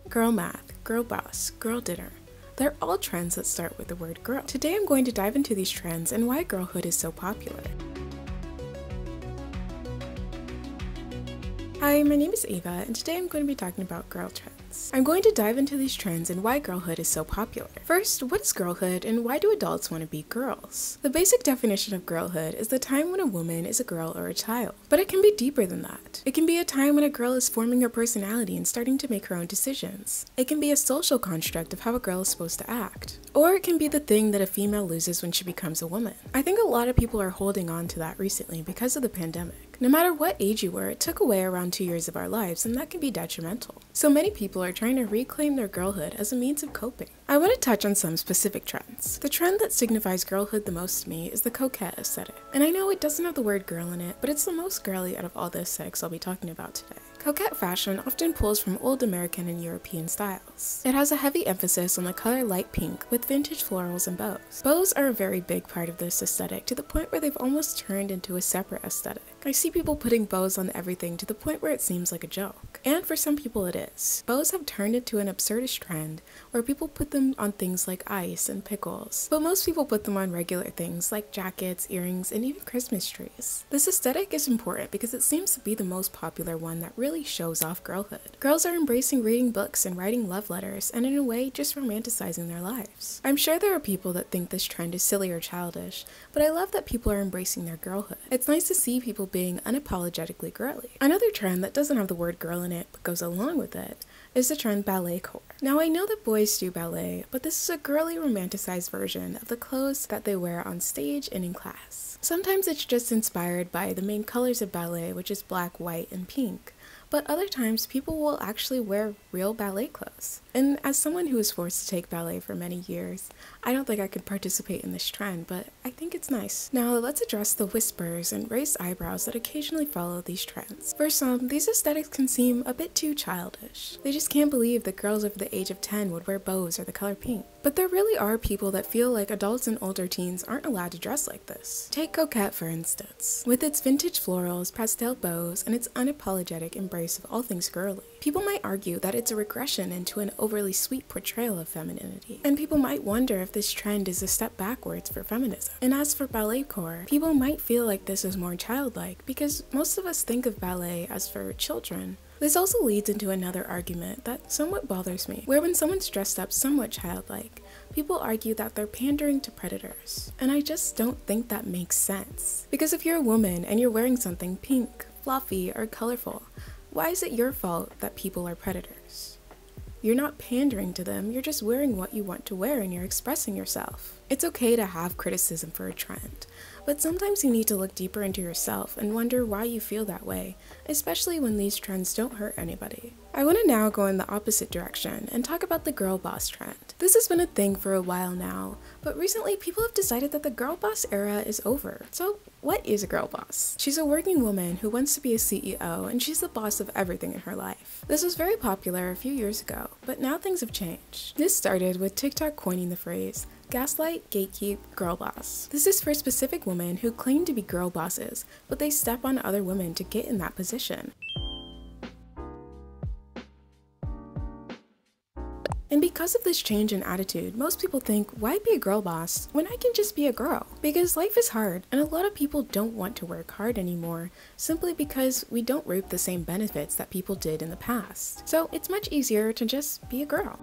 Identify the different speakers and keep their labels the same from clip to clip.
Speaker 1: Girl math, girl boss, girl dinner. They're all trends that start with the word girl. Today I'm going to dive into these trends and why girlhood is so popular. Hi, my name is Ava, and today I'm going to be talking about girl trends. I'm going to dive into these trends and why girlhood is so popular. First, what is girlhood and why do adults want to be girls? The basic definition of girlhood is the time when a woman is a girl or a child, but it can be deeper than that. It can be a time when a girl is forming her personality and starting to make her own decisions. It can be a social construct of how a girl is supposed to act. Or it can be the thing that a female loses when she becomes a woman. I think a lot of people are holding on to that recently because of the pandemic. No matter what age you were, it took away around 2 years of our lives, and that can be detrimental. So many people are trying to reclaim their girlhood as a means of coping. I want to touch on some specific trends. The trend that signifies girlhood the most to me is the coquette aesthetic. And I know it doesn't have the word girl in it, but it's the most girly out of all the aesthetics I'll be talking about today. Coquette fashion often pulls from old American and European styles. It has a heavy emphasis on the color light pink with vintage florals and bows. Bows are a very big part of this aesthetic to the point where they've almost turned into a separate aesthetic. I see people putting bows on everything to the point where it seems like a joke. And for some people it is. Bows have turned into an absurdist trend where people put them on things like ice and pickles, but most people put them on regular things like jackets, earrings, and even Christmas trees. This aesthetic is important because it seems to be the most popular one that really shows off girlhood. Girls are embracing reading books and writing love letters and in a way just romanticizing their lives. I'm sure there are people that think this trend is silly or childish, but I love that people are embracing their girlhood. It's nice to see people being unapologetically girly. Another trend that doesn't have the word girl in it but goes along with it is the trend Ballet Core. Now I know that boys do ballet, but this is a girly romanticized version of the clothes that they wear on stage and in class. Sometimes it's just inspired by the main colors of ballet, which is black, white, and pink. But other times, people will actually wear real ballet clothes. And as someone who was forced to take ballet for many years, I don't think I could participate in this trend, but I think it's nice. Now let's address the whispers and raised eyebrows that occasionally follow these trends. For some, these aesthetics can seem a bit too childish. They just can't believe that girls over the age of 10 would wear bows or the color pink. But there really are people that feel like adults and older teens aren't allowed to dress like this. Take Coquette for instance. With its vintage florals, pastel bows, and its unapologetic embrace of all things girly. People might argue that it's a regression into an overly sweet portrayal of femininity. And people might wonder if this trend is a step backwards for feminism. And as for Ballet Core, people might feel like this is more childlike because most of us think of ballet as for children. This also leads into another argument that somewhat bothers me, where when someone's dressed up somewhat childlike, people argue that they're pandering to predators. And I just don't think that makes sense. Because if you're a woman and you're wearing something pink, fluffy, or colorful, why is it your fault that people are predators? You're not pandering to them, you're just wearing what you want to wear and you're expressing yourself. It's okay to have criticism for a trend, but sometimes you need to look deeper into yourself and wonder why you feel that way, especially when these trends don't hurt anybody. I want to now go in the opposite direction and talk about the girl boss trend. This has been a thing for a while now, but recently people have decided that the girl boss era is over. So what is a girl boss? She's a working woman who wants to be a CEO and she's the boss of everything in her life. This was very popular a few years ago, but now things have changed. This started with TikTok coining the phrase, gaslight, gatekeep, girl boss. This is for specific women who claim to be girl bosses, but they step on other women to get in that position. And because of this change in attitude, most people think, why be a girl boss when I can just be a girl? Because life is hard, and a lot of people don't want to work hard anymore, simply because we don't reap the same benefits that people did in the past. So it's much easier to just be a girl.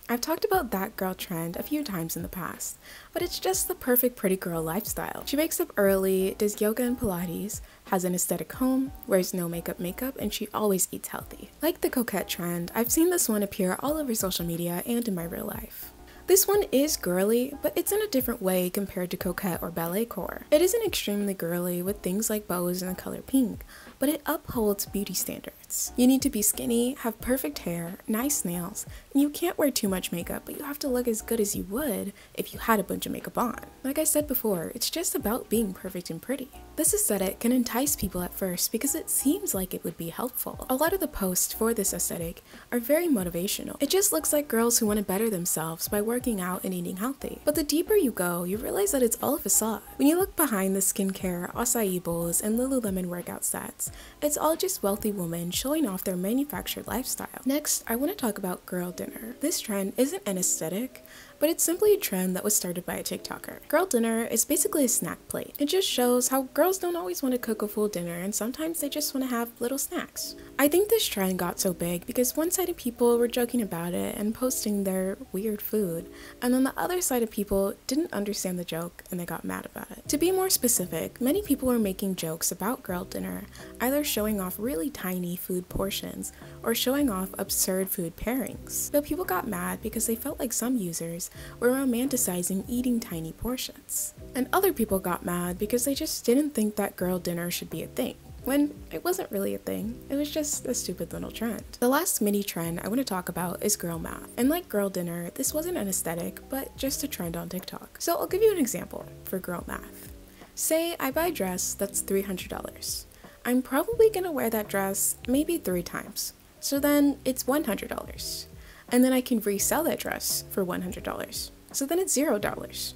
Speaker 1: I've talked about that girl trend a few times in the past, but it's just the perfect pretty girl lifestyle. She wakes up early, does yoga and Pilates, has an aesthetic home, wears no makeup, and she always eats healthy. Like the coquette trend, I've seen this one appear all over social media and in my real life. This one is girly, but it's in a different way compared to coquette or ballet core. It isn't extremely girly with things like bows and the color pink, but it upholds beauty standards. You need to be skinny, have perfect hair, nice nails, and you can't wear too much makeup, but you have to look as good as you would if you had a bunch of makeup on. Like I said before, it's just about being perfect and pretty. This aesthetic can entice people at first because it seems like it would be helpful. A lot of the posts for this aesthetic are very motivational. It just looks like girls who want to better themselves by working out and eating healthy. But the deeper you go, you realize that it's all a facade. When you look behind the skincare, acai bowls, and Lululemon workout sets, trends, it's all just wealthy women showing off their manufactured lifestyle. Next, I want to talk about girl dinner. This trend isn't an aesthetic, but it's simply a trend that was started by a TikToker. Girl dinner is basically a snack plate. It just shows how girls don't always want to cook a full dinner and sometimes they just want to have little snacks. I think this trend got so big because one side of people were joking about it and posting their weird food, and then the other side of people didn't understand the joke and they got mad about it. To be more specific, many people were making jokes about girl dinner, either showing off really tiny food portions or showing off absurd food pairings. But people got mad because they felt like some users were romanticizing eating tiny portions. And other people got mad because they just didn't think that girl dinner should be a thing, when it wasn't really a thing, it was just a stupid little trend. The last mini trend I want to talk about is girl math. And like girl dinner, this wasn't an aesthetic, but just a trend on TikTok. So I'll give you an example for girl math. Say I buy a dress that's $300. I'm probably gonna wear that dress maybe 3 times. So then it's $100. And then I can resell that dress for $100. So then it's $0.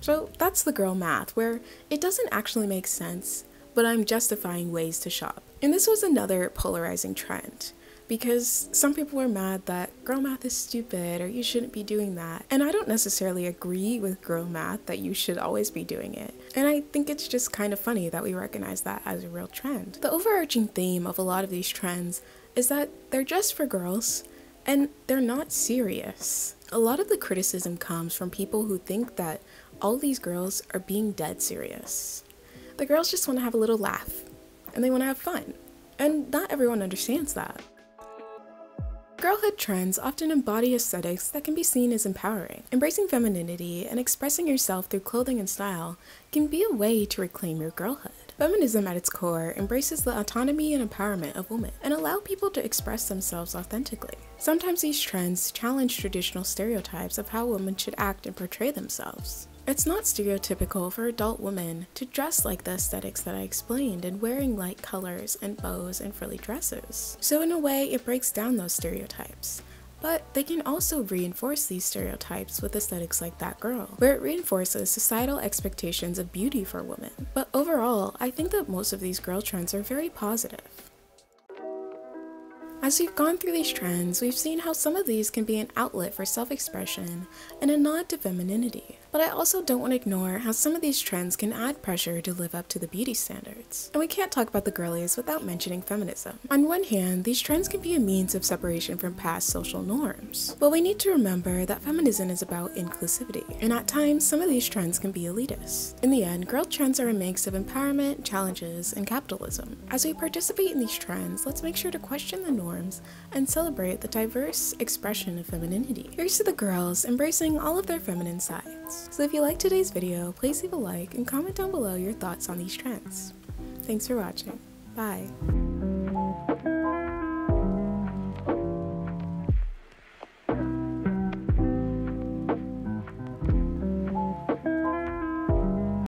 Speaker 1: So that's the girl math, where it doesn't actually make sense, but I'm justifying ways to shop. And this was another polarizing trend, because some people were mad that girl math is stupid or you shouldn't be doing that. And I don't necessarily agree with girl math that you should always be doing it. And I think it's just kind of funny that we recognize that as a real trend. The overarching theme of a lot of these trends is that they're just for girls and they're not serious. A lot of the criticism comes from people who think that all these girls are being dead serious. The girls just want to have a little laugh, and they want to have fun, and not everyone understands that. Girlhood trends often embody aesthetics that can be seen as empowering. Embracing femininity and expressing yourself through clothing and style can be a way to reclaim your girlhood. Feminism at its core embraces the autonomy and empowerment of women and allow people to express themselves authentically. Sometimes these trends challenge traditional stereotypes of how women should act and portray themselves. It's not stereotypical for adult women to dress like the aesthetics that I explained and wearing light colors and bows and frilly dresses. So in a way, it breaks down those stereotypes. But they can also reinforce these stereotypes with aesthetics like That Girl, where it reinforces societal expectations of beauty for women. But overall, I think that most of these girl trends are very positive. As we've gone through these trends, we've seen how some of these can be an outlet for self-expression and a nod to femininity. But I also don't want to ignore how some of these trends can add pressure to live up to the beauty standards. And we can't talk about the girlies without mentioning feminism. On one hand, these trends can be a means of separation from past social norms. But we need to remember that feminism is about inclusivity, and at times, some of these trends can be elitist. In the end, girl trends are a mix of empowerment, challenges, and capitalism. As we participate in these trends, let's make sure to question the norms and celebrate the diverse expression of femininity. Here's to the girls embracing all of their feminine sides. So if you liked today's video, please leave a like and comment down below your thoughts on these trends. Thanks for watching. Bye.